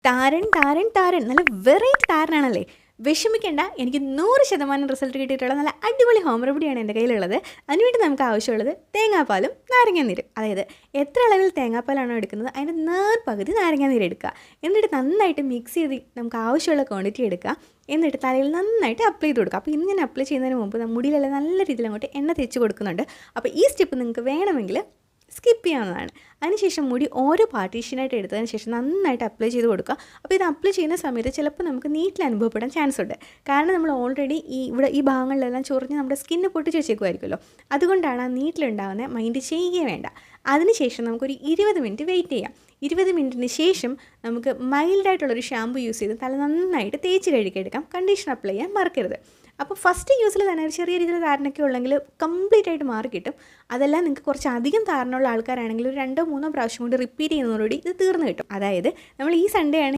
താരൻ താരൻ താരൻ നല്ല വെറൈറ്റി താരനാണല്ലേ. വിഷമിക്കേണ്ട, എനിക്ക് 100% റിസൾട്ട് കിട്ടിയിട്ടുള്ള നല്ല അടിപൊളി ഹോം റെമഡിയാണ് എൻ്റെ കയ്യിലുള്ളത്. അതിനുവേണ്ടി നമുക്ക് ആവശ്യമുള്ളത് തേങ്ങാപ്പാലും നാരങ്ങാനീരും. അതായത് എത്ര അളവിൽ തേങ്ങാപ്പാലാണോ എടുക്കുന്നത് അതിൻ്റെ നേർപകുതി നാരങ്ങാനീര് എടുക്കുക. എന്നിട്ട് നന്നായിട്ട് മിക്സ് ചെയ്ത് നമുക്ക് ആവശ്യമുള്ള ക്വാണ്ടിറ്റി എടുക്കുക. എന്നിട്ട് തലയിൽ നന്നായിട്ട് അപ്ലൈ ചെയ്ത് കൊടുക്കുക. അപ്പോൾ ഇന്ന് ഞാൻ അപ്ലൈ ചെയ്യുന്നതിന് മുമ്പ് മുടിയിലെല്ലാം നല്ല രീതിയിൽ അങ്ങോട്ട് എണ്ണ തേച്ച് കൊടുക്കുന്നുണ്ട്. അപ്പോൾ ഈ സ്റ്റെപ്പ് നിങ്ങൾക്ക് വേണമെങ്കിൽ സ്കിപ്പ് ചെയ്യാവുന്നതാണ്. അതിനുശേഷം മുടി ഓരോ പാർട്ടീഷനായിട്ട് എടുത്തതിന് ശേഷം നന്നായിട്ട് അപ്ലൈ ചെയ്ത് കൊടുക്കുക. അപ്പോൾ ഇത് അപ്ലൈ ചെയ്യുന്ന സമയത്ത് ചിലപ്പോൾ നമുക്ക് നീറ്റിൽ അനുഭവപ്പെടാൻ ചാൻസ് ഉണ്ട്. കാരണം നമ്മൾ ഓൾറെഡി ഈ ഭാഗങ്ങളിലെല്ലാം ചൊറിഞ്ഞ് നമ്മുടെ സ്കിന്ന് പൊട്ടിച്ച് വെച്ചേക്കുമായിരിക്കുമല്ലോ. അതുകൊണ്ടാണ് ആ നീറ്റിലുണ്ടാകുന്നത്. മൈൻഡ് ചെയ്യുകയേ വേണ്ട. അതിനുശേഷം നമുക്കൊരു 20 മിനിറ്റ് വെയിറ്റ് ചെയ്യാം. 20 മിനിറ്റിന് ശേഷം നമുക്ക് മൈൽഡായിട്ടുള്ളൊരു ഷാമ്പു യൂസ് ചെയ്ത് തല നന്നായിട്ട് തേച്ച് കഴുകിയെടുക്കാം. കണ്ടീഷണർ അപ്ലൈ ചെയ്യാൻ മറക്കരുത്. അപ്പോൾ ഫസ്റ്റ് യൂസിൽ തന്നെ ഒരു ചെറിയ രീതിയിൽ താരനൊക്കെ ഉള്ളെങ്കിൽ കംപ്ലീറ്റ് ആയിട്ട് മാറി കിട്ടും. അതെല്ലാം നിങ്ങൾക്ക് കുറച്ച് അധികം താരനുള്ള ആൾക്കാരാണെങ്കിൽ ഒരു 2-3 പ്രാവശ്യം കൊണ്ട് റിപ്പീറ്റ് ചെയ്യുന്നതോടുകൂടി ഇത് തീർന്നു കിട്ടും. അതായത് നമ്മൾ ഈ സൺഡേ ആണ്